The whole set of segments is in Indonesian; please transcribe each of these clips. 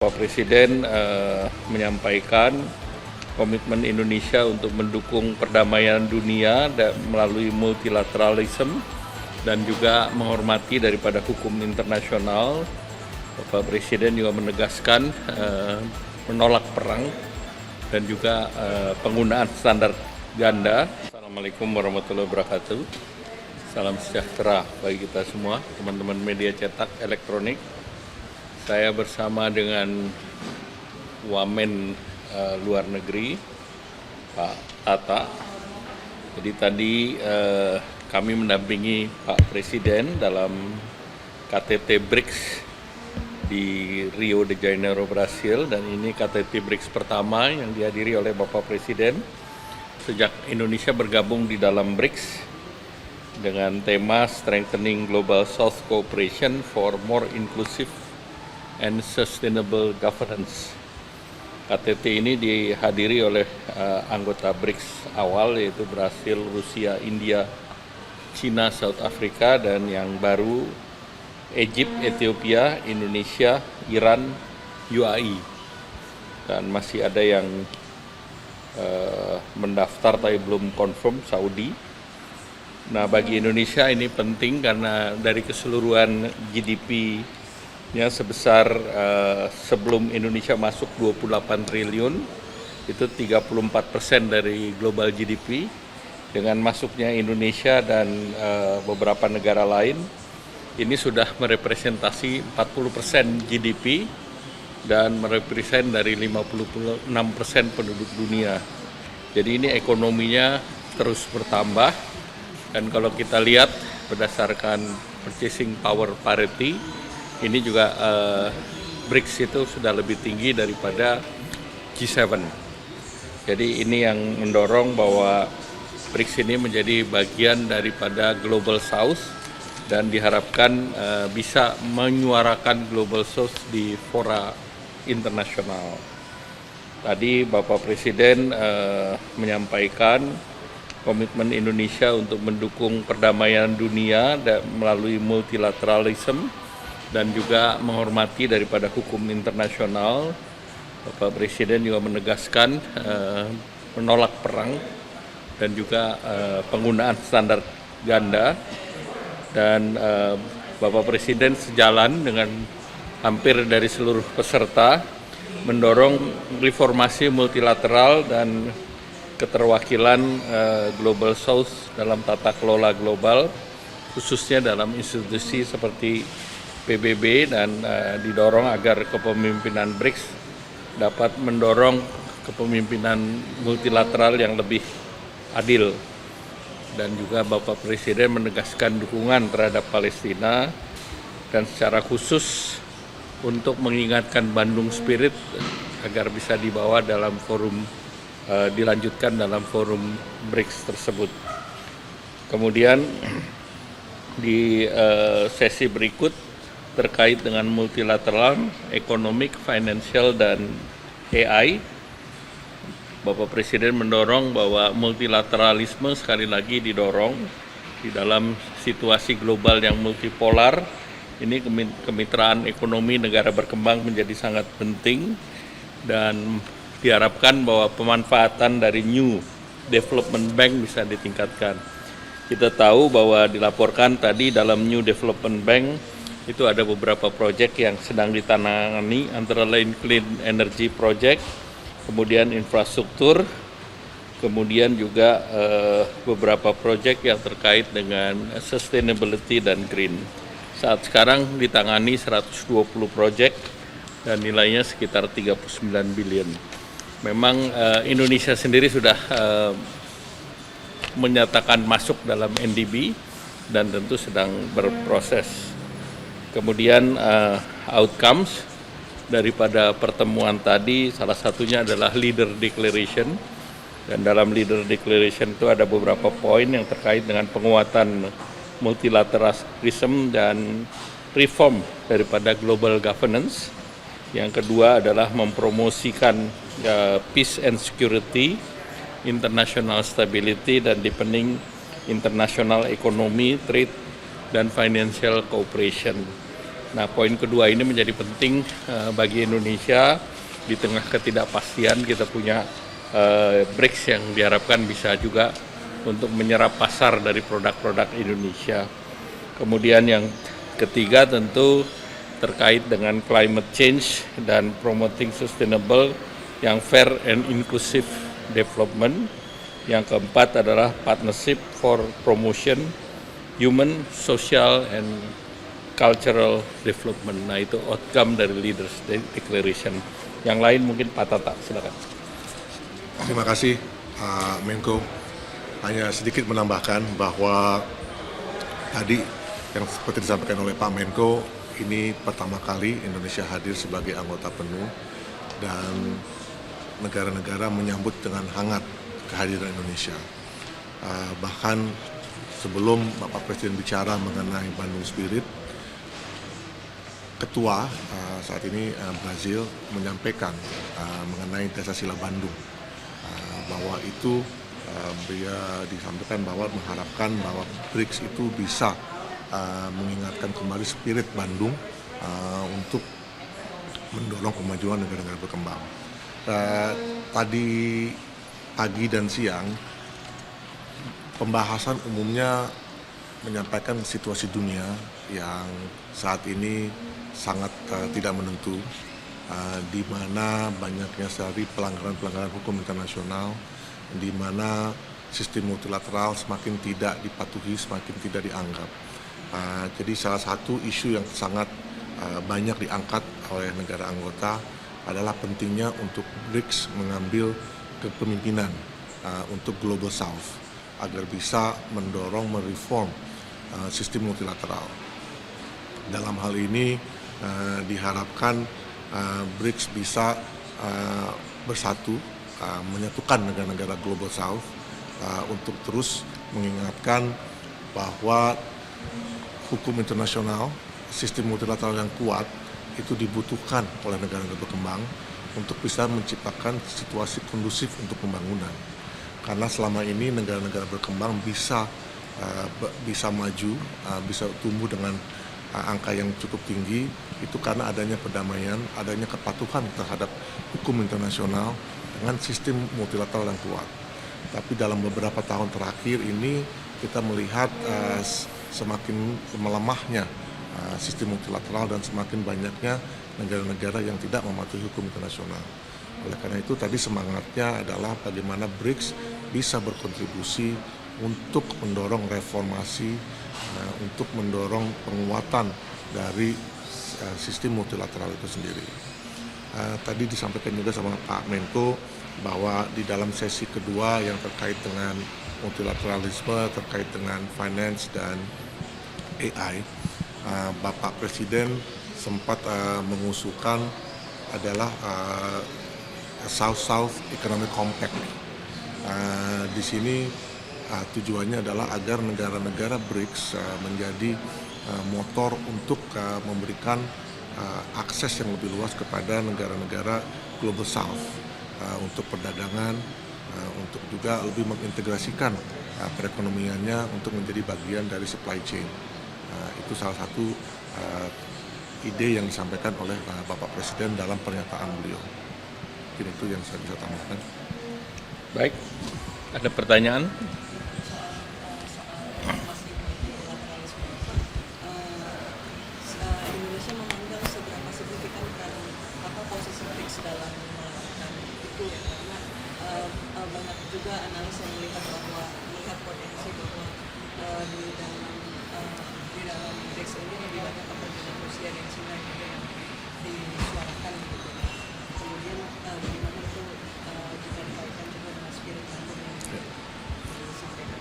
Pak Presiden menyampaikan komitmen Indonesia untuk mendukung perdamaian dunia melalui multilateralisme dan juga menghormati daripada hukum internasional. Bapak Presiden juga menegaskan menolak perang dan juga penggunaan standar ganda. Assalamualaikum warahmatullahi wabarakatuh. Salam sejahtera bagi kita semua, teman-teman media cetak elektronik. Saya bersama dengan Wamen Luar Negeri, Pak Tata. Jadi tadi kami mendampingi Pak Presiden dalam KTT BRICS di Rio de Janeiro, Brasil, dan ini KTT BRICS pertama yang dihadiri oleh Bapak Presiden sejak Indonesia bergabung di dalam BRICS dengan tema Strengthening Global South Cooperation for More Inclusive and Sustainable Governance. KTT ini dihadiri oleh anggota BRICS awal yaitu Brasil, Rusia, India, China, South Africa, dan yang baru Egypt, Ethiopia, Indonesia, Iran, UAE. Dan masih ada yang mendaftar tapi belum confirm, Saudi. Nah, bagi Indonesia ini penting karena dari keseluruhan GDP sebesar sebelum Indonesia masuk 28 triliun, itu 34% dari global GDP. Dengan masuknya Indonesia dan beberapa negara lain, ini sudah merepresentasi 40% GDP dan merepresent dari 56% penduduk dunia. Jadi ini ekonominya terus bertambah, dan kalau kita lihat berdasarkan purchasing power parity, ini juga BRICS itu sudah lebih tinggi daripada G7. Jadi ini yang mendorong bahwa BRICS ini menjadi bagian daripada Global South dan diharapkan bisa menyuarakan Global South di fora internasional. Tadi Bapak Presiden menyampaikan komitmen Indonesia untuk mendukung perdamaian dunia melalui multilateralisme dan juga menghormati daripada hukum internasional. Bapak Presiden juga menegaskan menolak perang dan juga penggunaan standar ganda, dan Bapak Presiden sejalan dengan hampir dari seluruh peserta mendorong reformasi multilateral dan keterwakilan Global South dalam tata kelola global, khususnya dalam institusi seperti PBB, dan didorong agar kepemimpinan BRICS dapat mendorong kepemimpinan multilateral yang lebih adil. Dan juga Bapak Presiden menegaskan dukungan terhadap Palestina dan secara khusus untuk mengingatkan Bandung Spirit agar bisa dibawa dalam forum, dilanjutkan dalam forum BRICS tersebut. Kemudian di sesi berikut terkait dengan multilateral, economic, financial, dan AI, Bapak Presiden mendorong bahwa multilateralisme sekali lagi didorong di dalam situasi global yang multipolar. Ini kemitraan ekonomi negara berkembang menjadi sangat penting, dan diharapkan bahwa pemanfaatan dari New Development Bank bisa ditingkatkan. Kita tahu bahwa dilaporkan tadi dalam New Development Bank itu ada beberapa proyek yang sedang ditangani, antara lain Clean Energy Project, kemudian infrastruktur, kemudian juga beberapa proyek yang terkait dengan sustainability dan green. Saat sekarang ditangani 120 proyek dan nilainya sekitar 39 billion. Memang Indonesia sendiri sudah menyatakan masuk dalam NDB dan tentu sedang berproses. Kemudian outcomes daripada pertemuan tadi salah satunya adalah Leader Declaration, dan dalam Leader Declaration itu ada beberapa poin yang terkait dengan penguatan multilateralism dan reform daripada global governance. Yang kedua adalah mempromosikan peace and security, international stability, dan deepening international economy, trade, dan financial cooperation. Nah, poin kedua ini menjadi penting bagi Indonesia. Di tengah ketidakpastian kita punya BRICS yang diharapkan bisa juga untuk menyerap pasar dari produk-produk Indonesia. Kemudian yang ketiga tentu terkait dengan climate change dan promoting sustainable yang fair and inclusive development. Yang keempat adalah partnership for promotion human, social, and cultural development. Nah, itu outcome dari Leaders Declaration. Yang lain mungkin Pak Tata, silakan. Terima kasih Menko. Hanya sedikit menambahkan bahwa tadi yang seperti disampaikan oleh Pak Menko, ini pertama kali Indonesia hadir sebagai anggota penuh dan negara-negara menyambut dengan hangat kehadiran Indonesia. Bahkan sebelum Bapak Presiden bicara mengenai Bandung Spirit, Ketua saat ini Brazil menyampaikan mengenai Dasar-Sila Bandung, bahwa itu dia disampaikan bahwa mengharapkan bahwa BRICS itu bisa mengingatkan kembali spirit Bandung untuk mendorong kemajuan negara-negara berkembang. Tadi pagi dan siang pembahasan umumnya menyampaikan situasi dunia yang saat ini sangat tidak menentu, di mana banyaknya sekali pelanggaran-pelanggaran hukum internasional, di mana sistem multilateral semakin tidak dipatuhi, semakin tidak dianggap. Jadi salah satu isu yang sangat banyak diangkat oleh negara anggota adalah pentingnya untuk BRICS mengambil kepemimpinan untuk Global South agar bisa mendorong mereform sistem multilateral. Dalam hal ini diharapkan BRICS bisa bersatu, menyatukan negara-negara Global South untuk terus mengingatkan bahwa hukum internasional, sistem multilateral yang kuat itu dibutuhkan oleh negara-negara berkembang untuk bisa menciptakan situasi kondusif untuk pembangunan. Karena selama ini negara-negara berkembang bisa maju, bisa tumbuh dengan angka yang cukup tinggi, itu karena adanya perdamaian, adanya kepatuhan terhadap hukum internasional dengan sistem multilateral yang kuat. Tapi dalam beberapa tahun terakhir ini kita melihat semakin melemahnya sistem multilateral dan semakin banyaknya negara-negara yang tidak mematuhi hukum internasional. Oleh karena itu tadi semangatnya adalah bagaimana BRICS bisa berkontribusi untuk mendorong reformasi, untuk mendorong penguatan dari sistem multilateral itu sendiri. Tadi disampaikan juga sama Pak Menko bahwa di dalam sesi kedua yang terkait dengan multilateralisme, terkait dengan finance dan AI, Bapak Presiden sempat mengusulkan adalah South-South Economic Compact. Di sini tujuannya adalah agar negara-negara BRICS menjadi motor untuk memberikan akses yang lebih luas kepada negara-negara Global South untuk perdagangan, untuk juga lebih mengintegrasikan perekonomiannya untuk menjadi bagian dari supply chain. Itu salah satu ide yang disampaikan oleh Bapak Presiden dalam pernyataan beliau. Mungkin itu yang saya bisa tambahkan. Baik, ada pertanyaan? Indonesia memandang seberapa signifikan posisi BRICS dalam melakukan itu ya, karena banyak juga analis yang melihat potensi bahwa di dalam BRICS ini lebih banyak kepentingan Rusia dan China juga yang disuarakan gitu. Kemudian bagaimana itu jika dikaitkan juga dengan spirit Bandung yang disampaikan.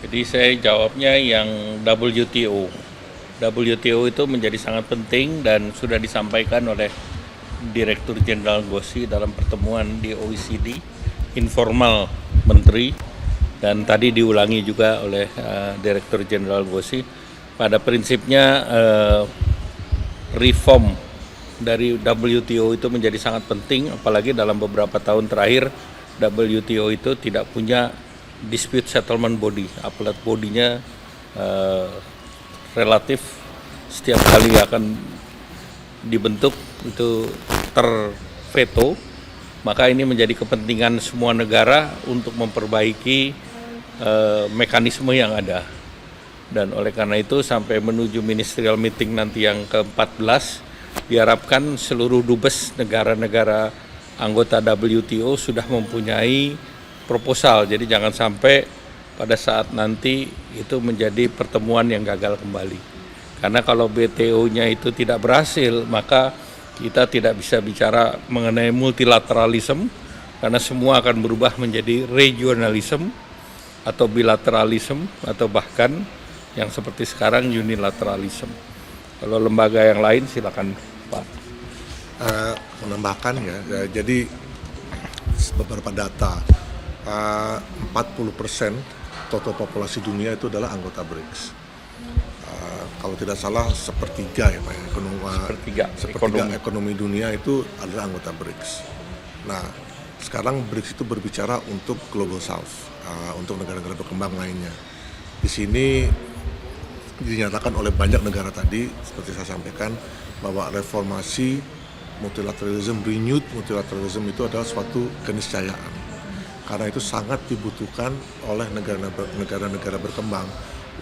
Jadi saya jawabnya yang WTO. WTO itu menjadi sangat penting dan sudah disampaikan oleh Direktur Jenderal Gossi dalam pertemuan di OECD informal menteri, dan tadi diulangi juga oleh Direktur Jenderal Gossi. Pada prinsipnya reform dari WTO itu menjadi sangat penting, apalagi dalam beberapa tahun terakhir WTO itu tidak punya dispute settlement body, appellate body-nya relatif setiap kali akan dibentuk itu terveto, maka ini menjadi kepentingan semua negara untuk memperbaiki mekanisme yang ada. Dan oleh karena itu sampai menuju ministerial meeting nanti yang ke-14 diharapkan seluruh dubes negara-negara anggota WTO sudah mempunyai proposal. Jadi jangan sampai pada saat nanti itu menjadi pertemuan yang gagal kembali. Karena kalau WTO-nya itu tidak berhasil, maka kita tidak bisa bicara mengenai multilateralism, karena semua akan berubah menjadi regionalism atau bilateralism atau bahkan yang seperti sekarang unilateralism. Kalau lembaga yang lain silakan Pak. Menambahkan ya, jadi beberapa data, 40% total populasi dunia itu adalah anggota BRICS. Kalau tidak salah sepertiga ya Pak, sepertiga ekonomi dunia itu adalah anggota BRICS. Nah, sekarang BRICS itu berbicara untuk Global South, untuk negara-negara berkembang lainnya. Di sini dinyatakan oleh banyak negara tadi, seperti saya sampaikan, bahwa reformasi renewed multilateralism itu adalah suatu keniscayaan. Karena itu sangat dibutuhkan oleh negara-negara berkembang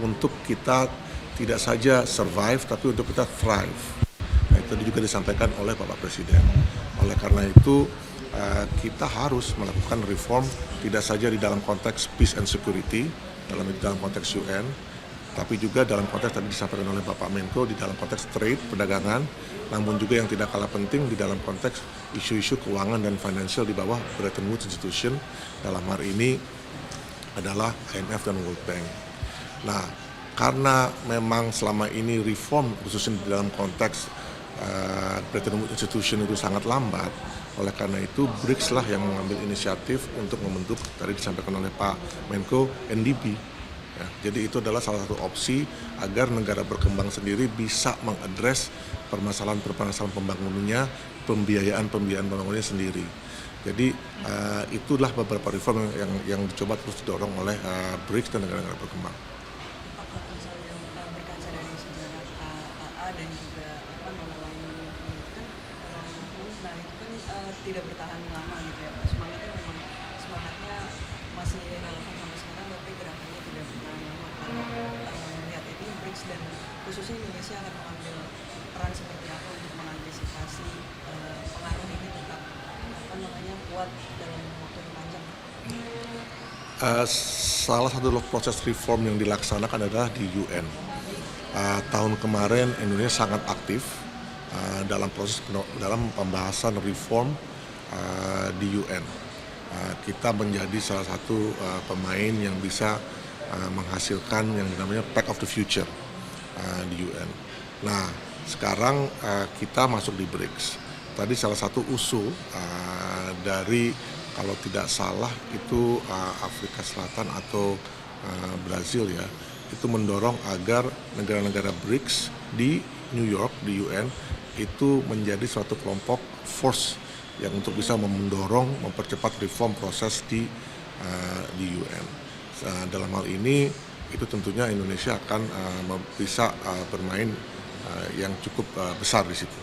untuk kita tidak saja survive, tapi untuk kita thrive. Nah, itu juga disampaikan oleh Bapak Presiden. Oleh karena itu, kita harus melakukan reform tidak saja di dalam konteks peace and security, dalam konteks UN, tapi juga dalam konteks tadi disampaikan oleh Bapak Menko di dalam konteks trade, perdagangan, namun juga yang tidak kalah penting di dalam konteks isu-isu keuangan dan financial di bawah Bretton Woods Institution, dalam hari ini adalah IMF dan World Bank. Nah, karena memang selama ini reform khususnya di dalam konteks Bretton Woods Institution itu sangat lambat, oleh karena itu BRICS lah yang mengambil inisiatif untuk membentuk, tadi disampaikan oleh Pak Menko, NDB. Ya, jadi itu adalah salah satu opsi agar negara berkembang sendiri bisa mengadres permasalahan pembangunannya, pembiayaan pembangunannya sendiri. Jadi itulah beberapa reform yang dicoba terus didorong oleh BRICS dan negara-negara berkembang. Apakah misalnya berkaca dari sejarah AA dan juga lain-lain kan, nah itu kan tidak bertahan lama gitu ya Pak. Semangatnya masih relevan sampai sekarang, tapi gerakannya tidak bertahan lama. Kalau melihat ini BRICS dan khususnya Indonesia akan mengambil peran seperti apa untuk mengantisipasi pengaruh ini tetap kuat dalam waktu yang panjang? Salah satu proses reform yang dilaksanakan adalah di UN. Tahun kemarin Indonesia sangat aktif dalam pembahasan reform di UN. Kita menjadi salah satu pemain yang bisa menghasilkan yang namanya Pact of the Future di UN. Nah, sekarang kita masuk di BRICS. Tadi salah satu usul dari, kalau tidak salah itu Afrika Selatan atau Brazil ya, itu mendorong agar negara-negara BRICS di New York, di UN, itu menjadi suatu kelompok force yang untuk bisa mendorong, mempercepat reform proses di UN. Dalam hal ini, itu tentunya Indonesia akan bisa bermain yang cukup besar di situ.